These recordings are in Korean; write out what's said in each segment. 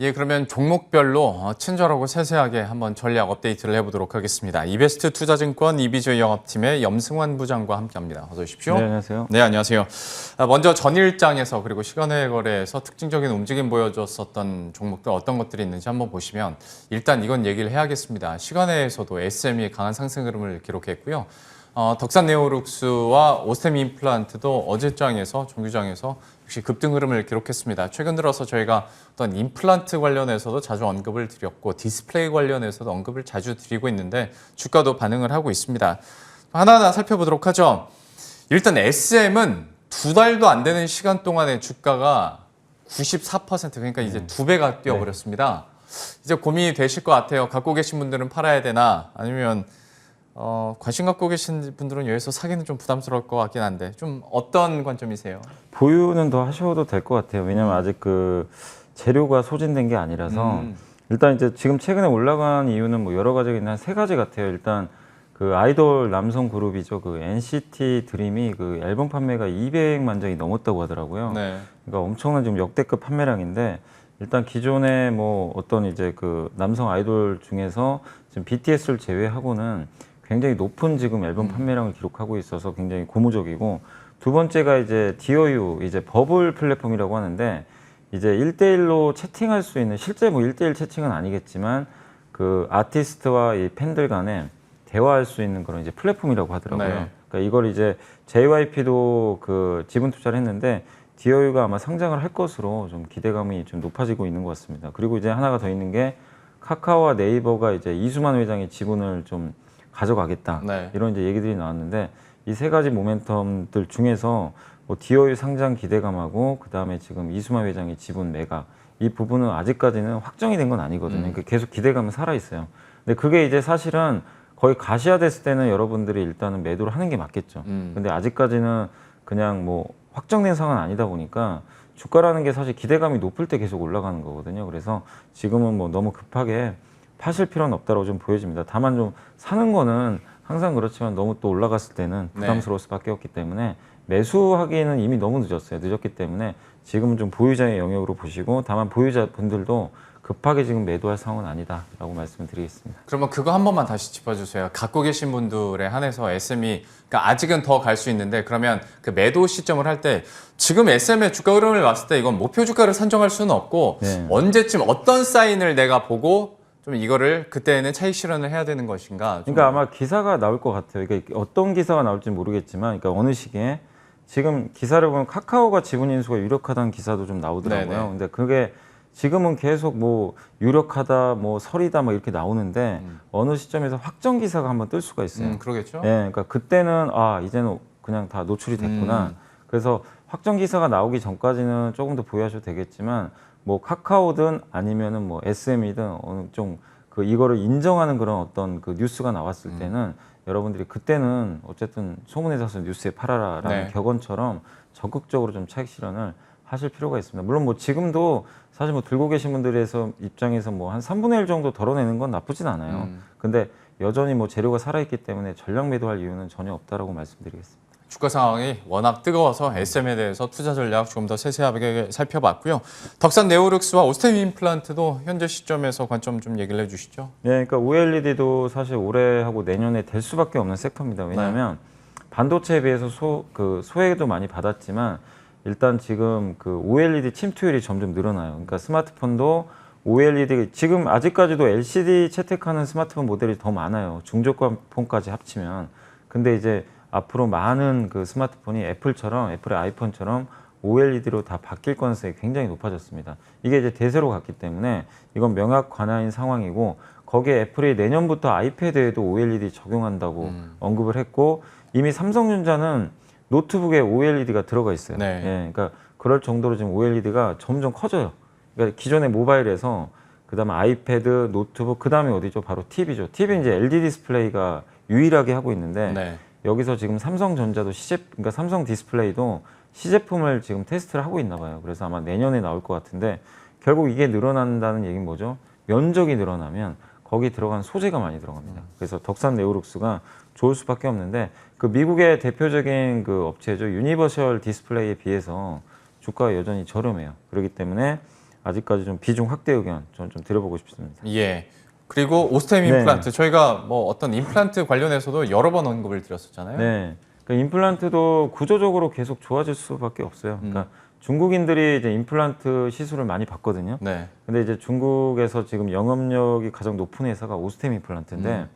예, 그러면 종목별로 친절하고 세세하게 한번 전략 업데이트를 해보도록 하겠습니다. 이베스트 투자증권 이비조 영업팀의 염승환 부장과 함께합니다. 어서 오십시오. 네, 안녕하세요. 네, 안녕하세요. 먼저 전일장에서 그리고 시간외 거래에서 특징적인 움직임 보여줬었던 종목들 어떤 것들이 있는지 한번 보시면 일단 이건 얘기를 해야겠습니다. 시간외에서도 SM이 강한 상승 흐름을 기록했고요. 덕산 네오룩스와 오스템 임플란트도 어제장에서 정규장에서 역시 급등 흐름을 기록했습니다. 최근 들어서 저희가 어떤 임플란트 관련해서도 자주 언급을 드렸고 디스플레이 관련해서도 언급을 자주 드리고 있는데 주가도 반응을 하고 있습니다. 하나하나 살펴보도록 하죠. 일단 SM은 2달도 안 되는 시간 동안에 주가가 94% 그러니까 이제 2배가 뛰어버렸습니다. 이제 고민이 되실 것 같아요. 갖고 계신 분들은 팔아야 되나 아니면 관심 갖고 계신 분들은 여기서 사기는 좀 부담스러울 것 같긴 한데 좀 어떤 관점이세요? 보유는 더 하셔도 될 것 같아요. 왜냐면 아직 그 재료가 소진된 게 아니라서 일단 이제 지금 최근에 올라간 이유는 뭐 여러 가지가 있는데 한 3가지 같아요. 일단 그 아이돌 남성 그룹이죠. 그 NCT 드림이 그 앨범 판매가 200만 장이 넘었다고 하더라고요. 네. 그러니까 엄청난 지금 역대급 판매량인데 일단 기존에 뭐 어떤 이제 그 남성 아이돌 중에서 지금 BTS를 제외하고는 굉장히 높은 지금 앨범 판매량을 기록하고 있어서 굉장히 고무적이고 두 번째가 이제 DOU 이제 버블 플랫폼이라고 하는데 이제 1대1로 채팅할 수 있는 실제 뭐 1대1 채팅은 아니겠지만 그 아티스트와 이 팬들 간에 대화할 수 있는 그런 이제 플랫폼이라고 하더라고요. 네. 그러니까 이걸 이제 JYP도 그 지분 투자를 했는데 DOU가 아마 상장을 할 것으로 좀 기대감이 좀 높아지고 있는 것 같습니다. 그리고 이제 하나가 더 있는 게 카카오와 네이버가 이제 이수만 회장의 지분을 좀 가져가겠다. 네. 이런 이제 얘기들이 나왔는데 이 3가지 모멘텀들 중에서 뭐 DOU 상장 기대감하고 그다음에 지금 이수만 회장의 지분 매각 이 부분은 아직까지는 확정이 된 건 아니거든요. 그러니까 계속 기대감은 살아 있어요. 근데 그게 이제 사실은 거의 가시화됐을 때는 여러분들이 일단은 매도를 하는 게 맞겠죠. 근데 아직까지는 그냥 뭐 확정된 상황은 아니다 보니까 주가라는 게 사실 기대감이 높을 때 계속 올라가는 거거든요. 그래서 지금은 뭐 너무 급하게 파실 필요는 없다고 좀 보여집니다. 다만 좀 사는 거는 항상 그렇지만 너무 또 올라갔을 때는 부담스러울 수밖에 없기 때문에 매수하기에는 이미 너무 늦었어요. 늦었기 때문에 지금은 좀 보유자의 영역으로 보시고 다만 보유자분들도 급하게 지금 매도할 상황은 아니다라고 말씀을 드리겠습니다. 그러면 그거 한 번만 다시 짚어주세요. 갖고 계신 분들에 한해서 SM이 그러니까 아직은 더 갈 수 있는데 그러면 그 매도 시점을 할 때 지금 SM의 주가 흐름을 봤을 때 이건 목표 주가를 산정할 수는 없고 네. 언제쯤 어떤 사인을 내가 보고 좀 이거를 그때는 차익 실현을 해야 되는 것인가? 좀 그러니까 아마 기사가 나올 것 같아요. 그러니까 어떤 기사가 나올지 모르겠지만, 그러니까 어느 시기에 지금 기사를 보면 카카오가 지분 인수가 유력하다는 기사도 좀 나오더라고요. 네네. 근데 그게 지금은 계속 뭐 유력하다, 뭐 설이다, 뭐 이렇게 나오는데 어느 시점에서 확정 기사가 한번 뜰 수가 있어요. 그러겠죠. 예, 그러니까 그때는 아 이제는 그냥 다 노출이 됐구나. 그래서 확정 기사가 나오기 전까지는 조금 더 보유하셔도 되겠지만, 뭐 카카오든 아니면은 뭐 SM이든 어느 좀 그 이거를 인정하는 그런 어떤 그 뉴스가 나왔을 때는 여러분들이 그때는 어쨌든 소문에 사서 뉴스에 팔아라라는 네. 격언처럼 적극적으로 좀 차익 실현을 하실 필요가 있습니다. 물론 뭐 지금도 사실 뭐 들고 계신 분들에서 입장에서 뭐 한 3분의 1 정도 덜어내는 건 나쁘진 않아요. 근데 여전히 뭐 재료가 살아있기 때문에 전량 매도할 이유는 전혀 없다라고 말씀드리겠습니다. 주가 상황이 워낙 뜨거워서 SM에 대해서 투자 전략 조금 더 세세하게 살펴봤고요. 덕산 네오룩스와 오스템 임플란트도 현재 시점에서 관점 좀 얘기를 해주시죠. 네, 그러니까 OLED도 사실 올해하고 내년에 될 수밖에 없는 섹터입니다. 왜냐하면 반도체에 비해서 소외도 많이 받았지만 일단 지금 그 OLED 침투율이 점점 늘어나요. 그러니까 스마트폰도 OLED 지금 아직까지도 LCD 채택하는 스마트폰 모델이 더 많아요. 중저가 폰까지 합치면. 근데 이제 앞으로 많은 그 스마트폰이 애플의 아이폰처럼 OLED로 다 바뀔 가능성이 굉장히 높아졌습니다. 이게 이제 대세로 갔기 때문에 이건 명확 관화인 상황이고 거기에 애플이 내년부터 아이패드에도 OLED 적용한다고 언급을 했고 이미 삼성전자는 노트북에 OLED가 들어가 있어요. 네. 예, 그러니까 그럴 정도로 지금 OLED가 점점 커져요. 그러니까 기존의 모바일에서 그다음에 아이패드, 노트북, 그다음에 어디죠? 바로 TV죠. TV는 이제 LG 디스플레이가 유일하게 하고 있는데 네. 여기서 지금 삼성전자도 그러니까 삼성 디스플레이도 시제품을 지금 테스트를 하고 있나 봐요. 그래서 아마 내년에 나올 것 같은데 결국 이게 늘어난다는 얘기는 뭐죠? 면적이 늘어나면 거기 들어간 소재가 많이 들어갑니다. 그래서 덕산 네오룩스가 좋을 수밖에 없는데 그 미국의 대표적인 그 업체죠. 유니버셜 디스플레이에 비해서 주가가 여전히 저렴해요. 그렇기 때문에 아직까지 좀 비중 확대 의견 저는 좀 드려보고 싶습니다. 예. 그리고 오스템 네. 임플란트 저희가 뭐 어떤 임플란트 관련해서도 여러 번 언급을 드렸었잖아요. 네. 그러니까 임플란트도 구조적으로 계속 좋아질 수밖에 없어요. 그러니까 중국인들이 이제 임플란트 시술을 많이 받거든요. 네. 근데 이제 중국에서 지금 영업력이 가장 높은 회사가 오스템 임플란트인데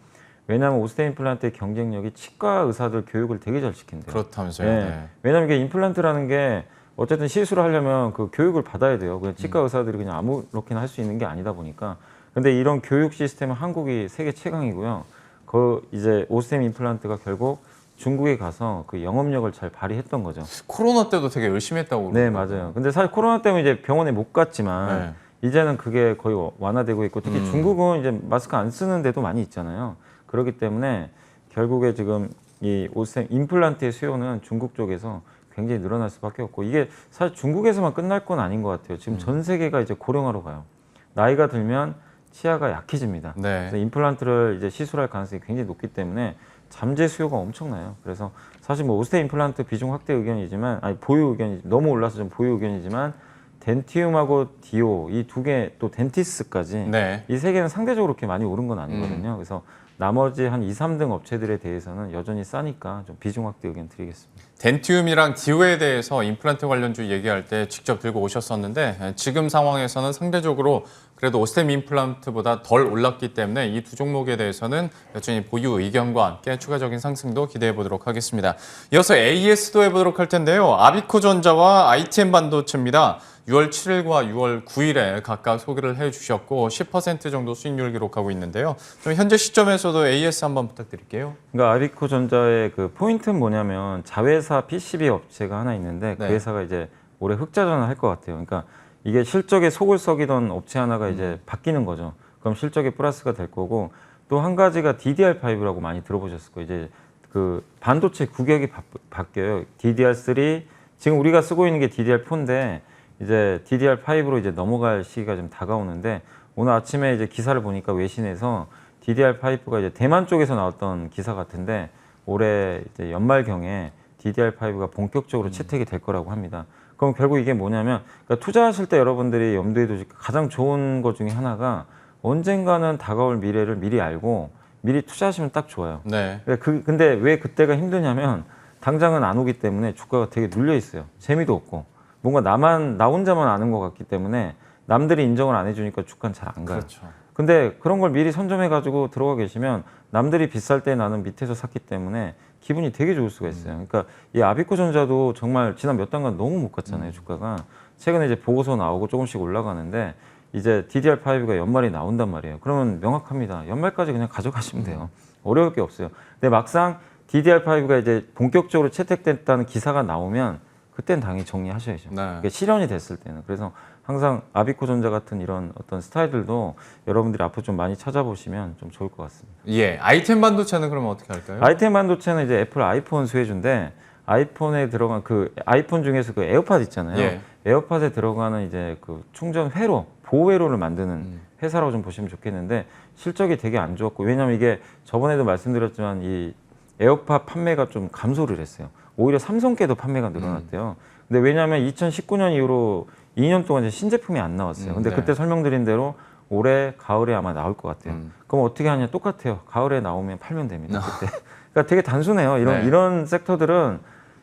왜냐하면 오스템 임플란트의 경쟁력이 치과 의사들 교육을 되게 잘 시킨대요. 그렇다면서요. 네. 네. 왜냐하면 이게 임플란트라는 게 어쨌든 시술을 하려면 그 교육을 받아야 돼요. 그냥 치과 의사들이 그냥 아무렇게나 할 수 있는 게 아니다 보니까. 근데 이런 교육 시스템은 한국이 세계 최강이고요. 그 이제 오스템 임플란트가 결국 중국에 가서 그 영업력을 잘 발휘했던 거죠. 코로나 때도 되게 열심히 했다고 네, 그러더라고요. 맞아요. 근데 사실 코로나 때문에 이제 병원에 못 갔지만 네. 이제는 그게 거의 완화되고 있고 특히 중국은 이제 마스크 안 쓰는 데도 많이 있잖아요. 그렇기 때문에 결국에 지금 이 오스템 임플란트의 수요는 중국 쪽에서 굉장히 늘어날 수밖에 없고 이게 사실 중국에서만 끝날 건 아닌 것 같아요. 지금 전 세계가 이제 고령화로 가요. 나이가 들면 치아가 약해집니다. 네. 그래서 임플란트를 이제 시술할 가능성이 굉장히 높기 때문에 잠재 수요가 엄청나요. 그래서 사실 뭐 오스템 임플란트 비중 확대 의견이지만 아니 보유 의견이 너무 올라서 좀 보유 의견이지만 덴티움하고 디오 이 두 개 또 덴티스까지 네. 이 세 개는 상대적으로 그렇게 많이 오른 건 아니거든요. 그래서 나머지 한 2, 3등 업체들에 대해서는 여전히 싸니까 좀 비중 확대 의견 드리겠습니다. 덴티움이랑 디오에 대해서 임플란트 관련주 얘기할 때 직접 들고 오셨었는데 지금 상황에서는 상대적으로 그래도 오스템 임플란트보다 덜 올랐기 때문에 이 두 종목에 대해서는 여전히 보유 의견과 함께 추가적인 상승도 기대해 보도록 하겠습니다. 이어서 AS도 해보도록 할 텐데요. 아비코전자와 ITM 반도체입니다. 6월 7일과 6월 9일에 각각 소개를 해주셨고 10% 정도 수익률 기록하고 있는데요. 좀 현재 시점에서도 AS 한번 부탁드릴게요. 그러니까 아비코전자의 그 포인트는 뭐냐면 자회사 PCB 업체가 하나 있는데 그 네. 회사가 이제 올해 흑자전을 할 것 같아요. 그러니까 이게 실적에 속을 썩이던 업체 하나가 이제 바뀌는 거죠. 그럼 실적에 플러스가 될 거고 또 한 가지가 DDR5라고 많이 들어보셨을 거예요. 이제 그 반도체 구격이 바뀌어요. DDR3 지금 우리가 쓰고 있는 게 DDR4인데 이제 DDR5로 이제 넘어갈 시기가 좀 다가오는데 오늘 아침에 이제 기사를 보니까 외신에서 DDR5가 이제 대만 쪽에서 나왔던 기사 같은데 올해 이제 연말경에 DDR5가 본격적으로 채택이 될 거라고 합니다. 그럼 결국 이게 뭐냐면 그러니까 투자하실 때 여러분들이 염두에 두실 가장 좋은 것 중에 하나가 언젠가는 다가올 미래를 미리 알고 미리 투자하시면 딱 좋아요. 네. 근데 왜 그때가 힘드냐면 당장은 안 오기 때문에 주가가 되게 눌려 있어요. 재미도 없고 뭔가 나 혼자만 아는 것 같기 때문에 남들이 인정을 안 해주니까 주가는 잘 안 가요. 그렇죠. 근데 그런 걸 미리 선점해가지고 들어가 계시면 남들이 비쌀 때 나는 밑에서 샀기 때문에 기분이 되게 좋을 수가 있어요. 그러니까 이 아비코전자도 정말 지난 몇 달간 너무 못 갔잖아요, 주가가. 최근에 이제 보고서 나오고 조금씩 올라가는데 이제 DDR5가 연말에 나온단 말이에요. 그러면 명확합니다. 연말까지 그냥 가져가시면 돼요. 어려울 게 없어요. 근데 막상 DDR5가 이제 본격적으로 채택됐다는 기사가 나오면 그땐 당연히 정리하셔야죠. 네. 그러니까 실현이 됐을 때는. 그래서 항상 아비코전자 같은 이런 어떤 스타일들도 여러분들이 앞으로 좀 많이 찾아보시면 좀 좋을 것 같습니다. 예. 아이템 반도체는 그러면 어떻게 할까요? 아이템 반도체는 이제 애플 아이폰 수혜주인데 아이폰에 들어간 그 아이폰 중에서 그 에어팟 있잖아요. 예. 에어팟에 들어가는 이제 그 충전 회로, 보호 회로를 만드는 회사라고 좀 보시면 좋겠는데 실적이 되게 안 좋았고 왜냐면 이게 저번에도 말씀드렸지만 이 에어팟 판매가 좀 감소를 했어요. 오히려 삼성께도 판매가 늘어났대요. 근데 왜냐하면 2019년 이후로 2년 동안 이제 신제품이 안 나왔어요. 근데 네. 그때 설명드린 대로 올해 가을에 아마 나올 것 같아요. 그럼 어떻게 하냐? 똑같아요. 가을에 나오면 팔면 됩니다. 그때. 그러니까 되게 단순해요. 네. 이런 섹터들은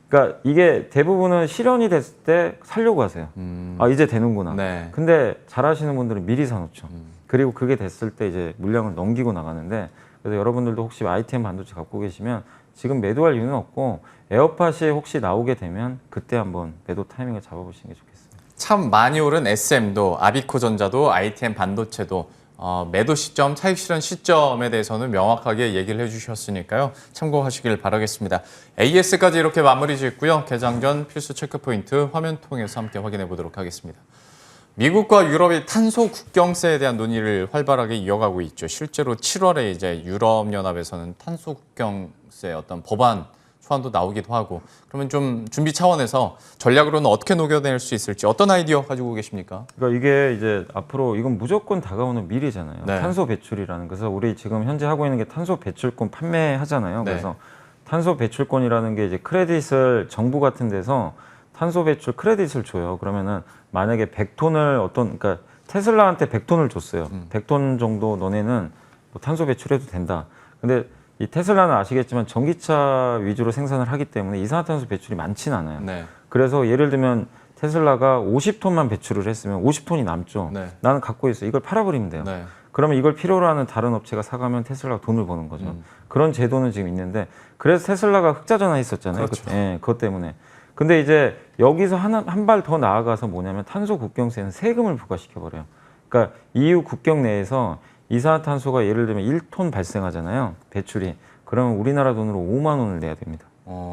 그러니까 이게 대부분은 실현이 됐을 때 살려고 하세요. 아 이제 되는구나. 네. 근데 잘하시는 분들은 미리 사놓죠. 그리고 그게 됐을 때 이제 물량을 넘기고 나가는데 그래서 여러분들도 혹시 ITM 반도체 갖고 계시면 지금 매도할 이유는 없고 에어팟이 혹시 나오게 되면 그때 한번 매도 타이밍을 잡아보시는 게 좋겠습니다. 참 많이 오른 SM도 아비코전자도 ITM 반도체도 매도 시점, 차익 실현 시점에 대해서는 명확하게 얘기를 해주셨으니까요. 참고하시길 바라겠습니다. AS까지 이렇게 마무리 짓고요. 개장 전 필수 체크포인트 화면 통해서 함께 확인해 보도록 하겠습니다. 미국과 유럽이 탄소 국경세에 대한 논의를 활발하게 이어가고 있죠. 실제로 7월에 이제 유럽연합에서는 탄소 국경세 어떤 법안 초안도 나오기도 하고 그러면 좀 준비 차원에서 전략으로는 어떻게 녹여낼 수 있을지 어떤 아이디어 가지고 계십니까? 그러니까 이게 이제 앞으로 이건 무조건 다가오는 미래잖아요. 네. 탄소 배출이라는 그래서 우리 지금 현재 하고 있는 게 탄소 배출권 판매하잖아요. 네. 그래서 탄소 배출권이라는 게 이제 크레딧을 정부 같은 데서 탄소 배출 크레딧을 줘요. 그러면은 만약에 100톤을 그러니까 테슬라한테 100톤을 줬어요. 100톤 정도 너네는 뭐 탄소 배출해도 된다. 근데 이 테슬라는 아시겠지만 전기차 위주로 생산을 하기 때문에 이산화탄소 배출이 많지는 않아요. 네. 그래서 예를 들면 테슬라가 50톤만 배출을 했으면 50톤이 남죠. 네. 나는 갖고 있어. 이걸 팔아버리면 돼요. 네. 그러면 이걸 필요로 하는 다른 업체가 사가면 테슬라가 돈을 버는 거죠. 그런 제도는 지금 있는데 그래서 테슬라가 흑자전화 했었잖아요. 그렇죠. 그때. 그것 때문에. 근데 이제 여기서 한 발 더 나아가서 뭐냐면 탄소 국경세는 세금을 부과시켜버려요. 그러니까 EU 국경 내에서 이산화탄소가 예를 들면 1톤 발생하잖아요. 배출이. 그러면 우리나라 돈으로 5만 원을 내야 됩니다.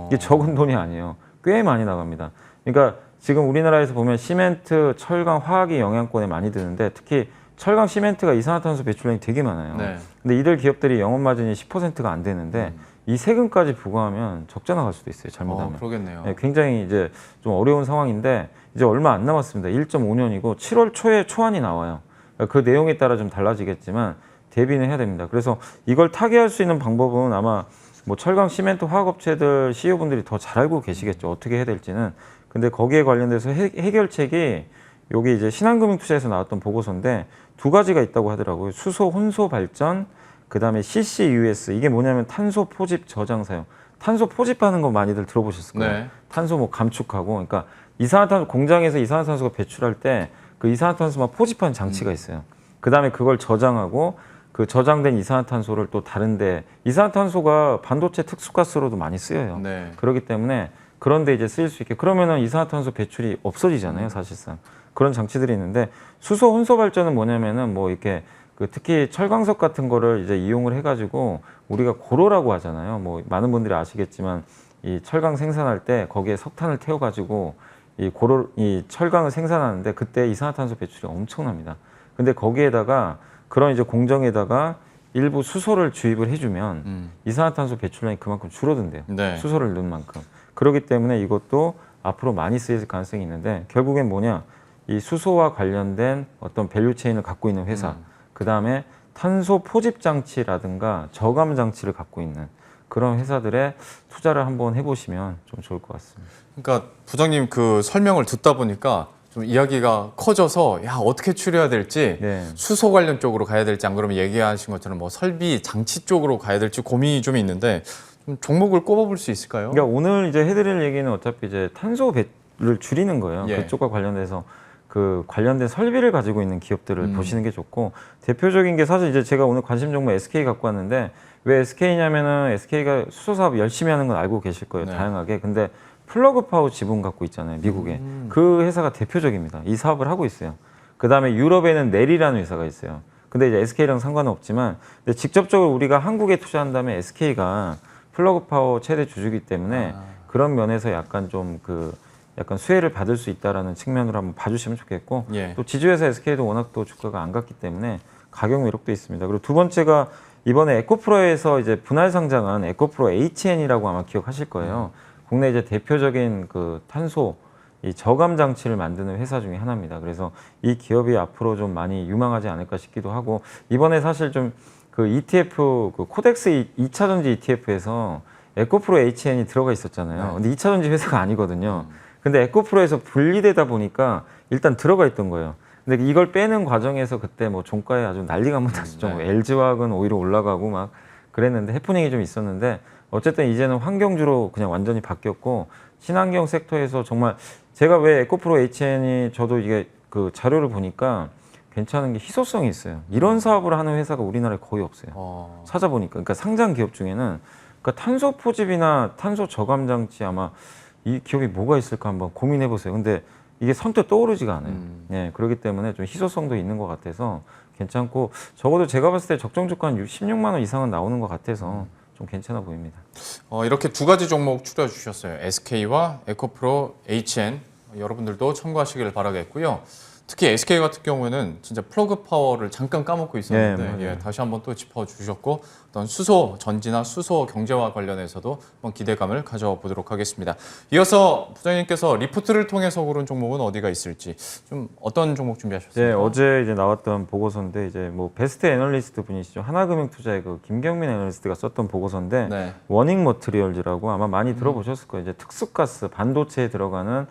이게 적은 돈이 아니에요. 꽤 많이 나갑니다. 그러니까 지금 우리나라에서 보면 시멘트, 철강, 화학이 영향권에 많이 드는데 특히 철강 시멘트가 이산화탄소 배출량이 되게 많아요. 네. 근데 이들 기업들이 영업 마진이 10%가 안 되는데 이 세금까지 부과하면 적자 나갈 수도 있어요. 잘못하면. 그러겠네요. 네, 굉장히 이제 좀 어려운 상황인데 이제 얼마 안 남았습니다. 1.5년이고 7월 초에 초안이 나와요. 그 내용에 따라 좀 달라지겠지만 대비는 해야 됩니다. 그래서 이걸 타개할 수 있는 방법은 아마 뭐 철강 시멘트 화학업체들 CEO분들이 더 잘 알고 계시겠죠. 어떻게 해야 될지는. 근데 거기에 관련돼서 해결책이 여기 이제 신한금융투자에서 나왔던 보고서인데 두 가지가 있다고 하더라고요. 수소 혼소 발전, 그다음에 CCUS. 이게 뭐냐면 탄소 포집 저장 사용. 탄소 포집하는 거 많이들 들어보셨을 거예요. 네. 탄소 뭐 감축하고. 그러니까 이산화탄소 공장에서 이산화탄소가 배출할 때 그 이산화탄소만 포집하는 장치가 있어요. 그다음에 그걸 저장하고 그 저장된 이산화탄소를 또 다른데 이산화탄소가 반도체 특수가스로도 많이 쓰여요. 네. 그렇기 때문에 그런데 이제 쓰일 수 있게 그러면은 이산화탄소 배출이 없어지잖아요, 사실상. 그런 장치들이 있는데 수소 혼소 발전은 뭐냐면은 뭐 이렇게 그 특히 철광석 같은 거를 이제 이용을 해가지고 우리가 고로라고 하잖아요. 뭐 많은 분들이 아시겠지만 이 철강 생산할 때 거기에 석탄을 태워가지고 이 철강을 생산하는데 그때 이산화탄소 배출이 엄청납니다. 근데 거기에다가 그런 이제 공정에다가 일부 수소를 주입을 해주면 이산화탄소 배출량이 그만큼 줄어든대요. 네. 수소를 넣은 만큼. 그렇기 때문에 이것도 앞으로 많이 쓰일 가능성이 있는데 결국엔 뭐냐? 이 수소와 관련된 어떤 밸류체인을 갖고 있는 회사, 그 다음에 탄소 포집 장치라든가 저감 장치를 갖고 있는 그런 회사들의 투자를 한번 해보시면 좀 좋을 것 같습니다. 그러니까 부장님 그 설명을 듣다 보니까 좀 이야기가 커져서 야 어떻게 추려야 될지 네. 수소 관련 쪽으로 가야 될지 안 그러면 얘기하신 것처럼 뭐 설비 장치 쪽으로 가야 될지 고민이 좀 있는데 좀 종목을 꼽아볼 수 있을까요? 그러니까 오늘 이제 해드릴 얘기는 어차피 이제 탄소 배를 줄이는 거예요. 예. 그쪽과 관련돼서 그 관련된 설비를 가지고 있는 기업들을 보시는 게 좋고 대표적인 게 사실 이제 제가 오늘 관심 종목 SK 갖고 왔는데 왜 SK냐면은 SK가 수소 사업 열심히 하는 건 알고 계실 거예요. 네. 다양하게. 근데 플러그 파워 지분 갖고 있잖아요. 미국에. 그 회사가 대표적입니다. 이 사업을 하고 있어요. 그다음에 유럽에는 넬이라는 회사가 있어요. 근데 이제 SK랑 상관은 없지만 근데 직접적으로 우리가 한국에 투자한다면 SK가 플러그 파워 최대 주주이기 때문에 그런 면에서 약간 좀 약간 수혜를 받을 수 있다라는 측면으로 한번 봐주시면 좋겠고 예. 또 지주회사 SK도 워낙 또 주가가 안 갔기 때문에 가격 매력도 있습니다. 그리고 두 번째가 이번에 에코프로에서 이제 분할 상장한 에코프로 HN이라고 아마 기억하실 거예요. 국내 이제 대표적인 그 탄소 이 저감 장치를 만드는 회사 중에 하나입니다. 그래서 이 기업이 앞으로 좀 많이 유망하지 않을까 싶기도 하고 이번에 사실 좀 그 ETF 그 코덱스 2차 전지 ETF에서 에코프로 HN이 들어가 있었잖아요. 근데 2차 전지 회사가 아니거든요. 근데 에코프로에서 분리되다 보니까 일단 들어가 있던 거예요. 근데 이걸 빼는 과정에서 그때 뭐 종가에 아주 난리가 한번 났었죠. 뭐 LG화학은 오히려 올라가고 막 그랬는데 해프닝이 좀 있었는데 어쨌든 이제는 환경주로 그냥 완전히 바뀌었고 친환경 섹터에서 정말 제가 왜 에코프로 HN이 저도 이게 그 자료를 보니까 괜찮은 게 희소성이 있어요. 이런 사업을 하는 회사가 우리나라에 거의 없어요. 찾아보니까 그러니까 상장 기업 중에는 그러니까 탄소 포집이나 탄소 저감 장치 아마 이 기업이 뭐가 있을까 한번 고민해 보세요. 근데 이게 선뜻 떠오르지가 않아요. 예, 그렇기 때문에 좀 희소성도 있는 것 같아서 괜찮고 적어도 제가 봤을 때 적정 주가 한 16만 원 이상은 나오는 것 같아서 좀 괜찮아 보입니다. 이렇게 두 가지 종목 추려 주셨어요. SK와 에코프로 HN 여러분들도 참고하시길 바라겠고요. 특히 SK 같은 경우에는 진짜 플러그 파워를 잠깐 까먹고 있었는데 네, 다시 한번 또 짚어주셨고 어떤 수소 전지나 수소 경제와 관련해서도 한번 기대감을 가져보도록 하겠습니다. 이어서 부장님께서 리포트를 통해서 고른 종목은 어디가 있을지 좀 어떤 종목 준비하셨습니까? 네, 어제 이제 나왔던 보고서인데 이제 뭐 베스트 애널리스트 분이시죠. 하나금융투자의 그 김경민 애널리스트가 썼던 보고서인데 네. 워닝 머트리얼즈라고 아마 많이 들어보셨을 거예요. 이제 특수가스 반도체에 들어가는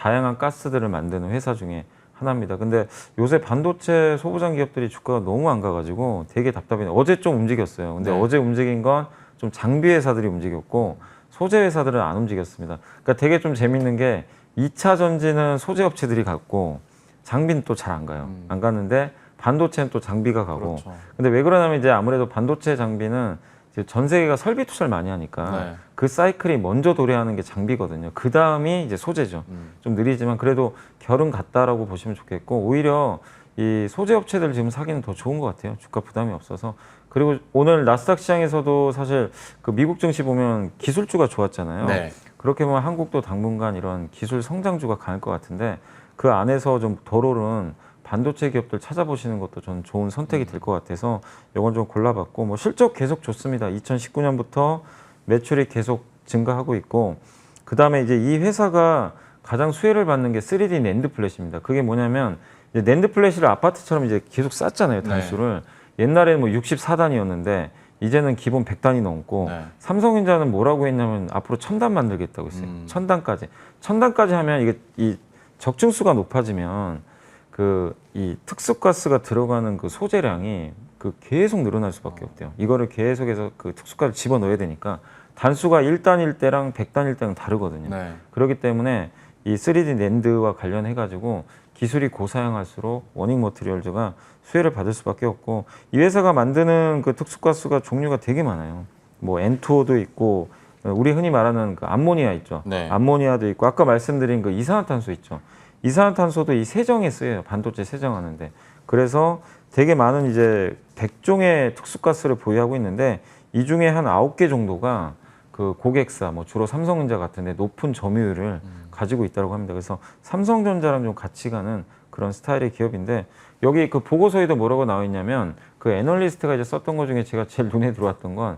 다양한 가스들을 만드는 회사 중에 하나입니다. 근데 요새 반도체 소부장 기업들이 주가가 너무 안 가가지고 되게 답답해요. 어제 좀 움직였어요. 근데 네. 어제 움직인 건 좀 장비 회사들이 움직였고 소재 회사들은 안 움직였습니다. 그러니까 되게 좀 재밌는 게 2차 전지는 소재 업체들이 갔고 장비는 또 잘 안 가요. 안 가는데 반도체는 또 장비가 가고. 그렇죠. 근데 왜 그러냐면 이제 아무래도 반도체 장비는 이제 전 세계가 설비 투자를 많이 하니까 네. 그 사이클이 먼저 도래하는 게 장비거든요. 그 다음이 이제 소재죠. 좀 느리지만 그래도 결은 같다라고 보시면 좋겠고 오히려 이 소재 업체들 지금 사기는 더 좋은 것 같아요. 주가 부담이 없어서. 그리고 오늘 나스닥 시장에서도 사실 그 미국 증시 보면 기술주가 좋았잖아요. 네. 그렇게 보면 한국도 당분간 이런 기술 성장주가 강할 것 같은데 그 안에서 좀 덜 오른 반도체 기업들 찾아보시는 것도 저는 좋은 선택이 될 것 같아서 이건 좀 골라봤고 뭐 실적 계속 좋습니다. 2019년부터 매출이 계속 증가하고 있고 그 다음에 이제 이 회사가 가장 수혜를 받는 게 3D 낸드 플래시입니다. 그게 뭐냐면 이제 낸드 플래시를 아파트처럼 이제 계속 쌌잖아요. 단수를. 옛날에는 뭐 64단이었는데 이제는 기본 100단이 넘고 네. 삼성전자는 뭐라고 했냐면 앞으로 1000단 만들겠다고 했어요. 1000단까지. 1000단까지 하면 이게 이 적중수가 높아지면 그 이 특수가스가 들어가는 그 소재량이 그 계속 늘어날 수밖에 없대요. 이거를 계속해서 그 특수가스를 집어넣어야 되니까 단수가 1단일 때랑 100단일 때랑 다르거든요. 네. 그렇기 때문에 이 3D 낸드와 관련해 가지고 기술이 고사양할수록 워닝 머티리얼즈가 수혜를 받을 수밖에 없고 이 회사가 만드는 그 특수가스가 종류가 되게 많아요. 뭐 N2O도 있고 우리 흔히 말하는 그 암모니아 있죠. 네. 암모니아도 있고 아까 말씀드린 그 이산화탄소 있죠. 이산화탄소도 이 세정에 쓰여요. 반도체 세정하는데. 그래서 되게 많은 이제 100종의 특수가스를 보유하고 있는데 이 중에 한 9개 정도가 그 고객사, 뭐 주로 삼성전자 같은데 높은 점유율을 가지고 있다고 합니다. 그래서 삼성전자랑 좀 같이 가는 그런 스타일의 기업인데 여기 그 보고서에도 뭐라고 나와 있냐면 그 애널리스트가 이제 썼던 것 중에 제가 제일 눈에 들어왔던 건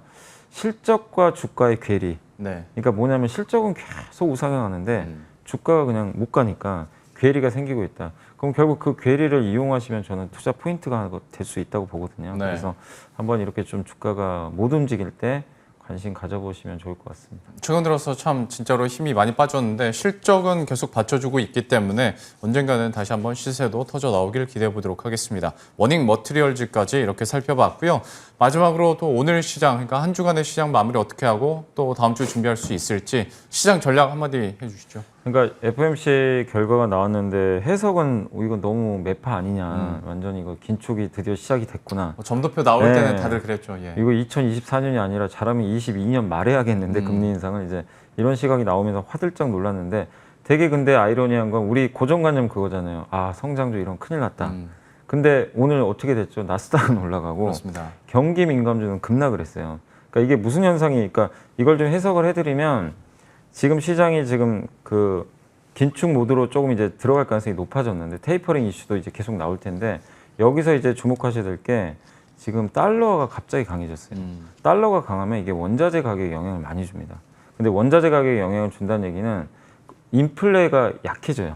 실적과 주가의 괴리. 네. 그러니까 뭐냐면 실적은 계속 우상향하는데 주가가 그냥 못 가니까 괴리가 생기고 있다. 그럼 결국 그 괴리를 이용하시면 저는 투자 포인트가 될 수 있다고 보거든요. 네. 그래서 한번 이렇게 좀 주가가 못 움직일 때 관심 가져보시면 좋을 것 같습니다. 최근 들어서 참 진짜로 힘이 많이 빠졌는데 실적은 계속 받쳐주고 있기 때문에 언젠가는 다시 한번 시세도 터져 나오길 기대해 보도록 하겠습니다. 워닝 머티리얼즈까지 이렇게 살펴봤고요. 마지막으로 또 오늘 시장, 그러니까 한 주간의 시장 마무리 어떻게 하고 또 다음 주 준비할 수 있을지 시장 전략 한마디 해주시죠. 그러니까 FOMC 결과가 나왔는데 해석은 이거 너무 매파 아니냐. 완전히 이거 긴축이 드디어 시작이 됐구나. 점도표 나올 네. 때는 다들 그랬죠. 예. 이거 2024년이 아니라 잘하면 22년 말에 하겠는데 금리 인상을 이제 이런 시각이 나오면서 화들짝 놀랐는데 되게 근데 아이러니한 건 우리 고정관념 그거잖아요. 아 성장주 이런 큰일 났다. 근데 오늘 어떻게 됐죠? 나스닥은 올라가고 그렇습니다. 경기 민감주는 급락을 했어요. 그러니까 이게 무슨 현상이? 그러니까 이걸 좀 해석을 해드리면 지금 시장이 지금 그 긴축 모드로 조금 이제 들어갈 가능성이 높아졌는데 테이퍼링 이슈도 이제 계속 나올 텐데 여기서 이제 주목하셔야 될 게 지금 달러가 갑자기 강해졌어요. 달러가 강하면 이게 원자재 가격에 영향을 많이 줍니다. 근데 원자재 가격에 영향을 준다는 얘기는 인플레가 약해져요.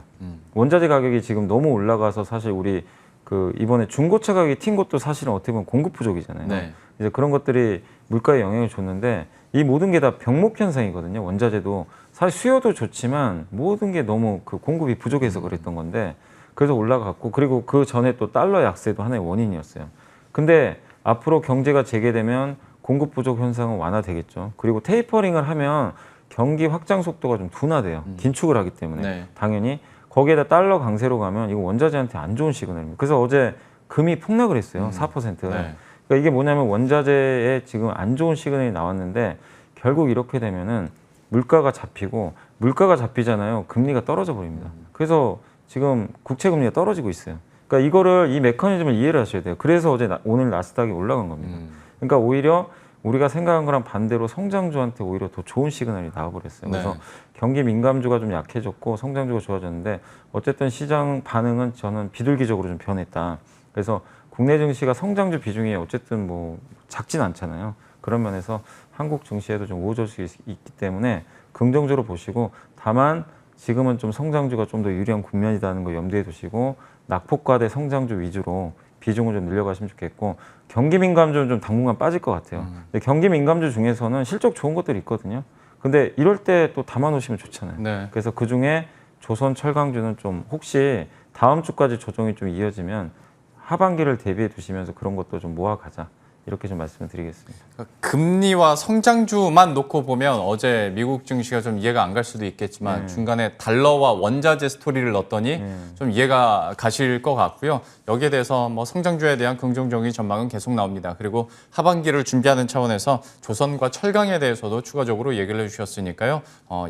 원자재 가격이 지금 너무 올라가서 사실 우리 그 이번에 중고차 가격이 튄 것도 사실은 어떻게 보면 공급 부족이잖아요. 네. 이제 그런 것들이 물가에 영향을 줬는데 이 모든 게 다 병목 현상이거든요. 원자재도 사실 수요도 좋지만 모든 게 너무 그 공급이 부족해서 그랬던 건데 그래서 올라갔고 그리고 그 전에 또 달러 약세도 하나의 원인이었어요. 근데 앞으로 경제가 재개되면 공급 부족 현상은 완화되겠죠. 그리고 테이퍼링을 하면 경기 확장 속도가 좀 둔화돼요. 긴축을 하기 때문에 네. 당연히 거기에다 달러 강세로 가면 이거 원자재한테 안 좋은 시그널입니다. 그래서 어제 금이 폭락을 했어요. 4%. 네. 그러니까 이게 뭐냐면 원자재에 지금 안 좋은 시그널이 나왔는데 결국 이렇게 되면은 물가가 잡히고 물가가 잡히잖아요. 금리가 떨어져 버립니다. 그래서 지금 국채 금리가 떨어지고 있어요. 그러니까 이거를 이 메커니즘을 이해를 하셔야 돼요. 그래서 어제 오늘 나스닥이 올라간 겁니다. 그러니까 오히려 우리가 생각한 거랑 반대로 성장주한테 오히려 더 좋은 시그널이 나와버렸어요. 그래서 네. 경기 민감주가 좀 약해졌고 성장주가 좋아졌는데 어쨌든 시장 반응은 저는 비둘기적으로 좀 변했다. 그래서 국내 증시가 성장주 비중이 어쨌든 뭐 작진 않잖아요. 그런 면에서 한국 증시에도 좀 우호적 수 있기 때문에 긍정적으로 보시고 다만 지금은 좀 성장주가 좀 더 유리한 국면이라는 거 염두에 두시고 낙폭과대 성장주 위주로 비중을 좀 늘려가시면 좋겠고 경기 민감주는 좀 당분간 빠질 것 같아요. 근데 경기 민감주 중에서는 실적 좋은 것들이 있거든요. 근데 이럴 때 또 담아놓으시면 좋잖아요. 네. 그래서 그 중에 조선 철강주는 좀 혹시 다음 주까지 조정이 좀 이어지면 하반기를 대비해 두시면서 그런 것도 좀 모아가자. 이렇게 좀 말씀을 드리겠습니다. 금리와 성장주만 놓고 보면 어제 미국 증시가 좀 이해가 안 갈 수도 있겠지만 중간에 달러와 원자재 스토리를 넣었더니 좀 이해가 가실 것 같고요. 여기에 대해서 뭐 성장주에 대한 긍정적인 전망은 계속 나옵니다. 그리고 하반기를 준비하는 차원에서 조선과 철강에 대해서도 추가적으로 얘기를 해주셨으니까요.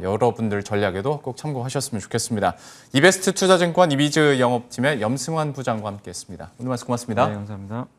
여러분들 전략에도 꼭 참고하셨으면 좋겠습니다. 이베스트 투자증권 이비즈 영업팀의 염승환 부장과 함께했습니다. 오늘 말씀 고맙습니다. 네, 감사합니다.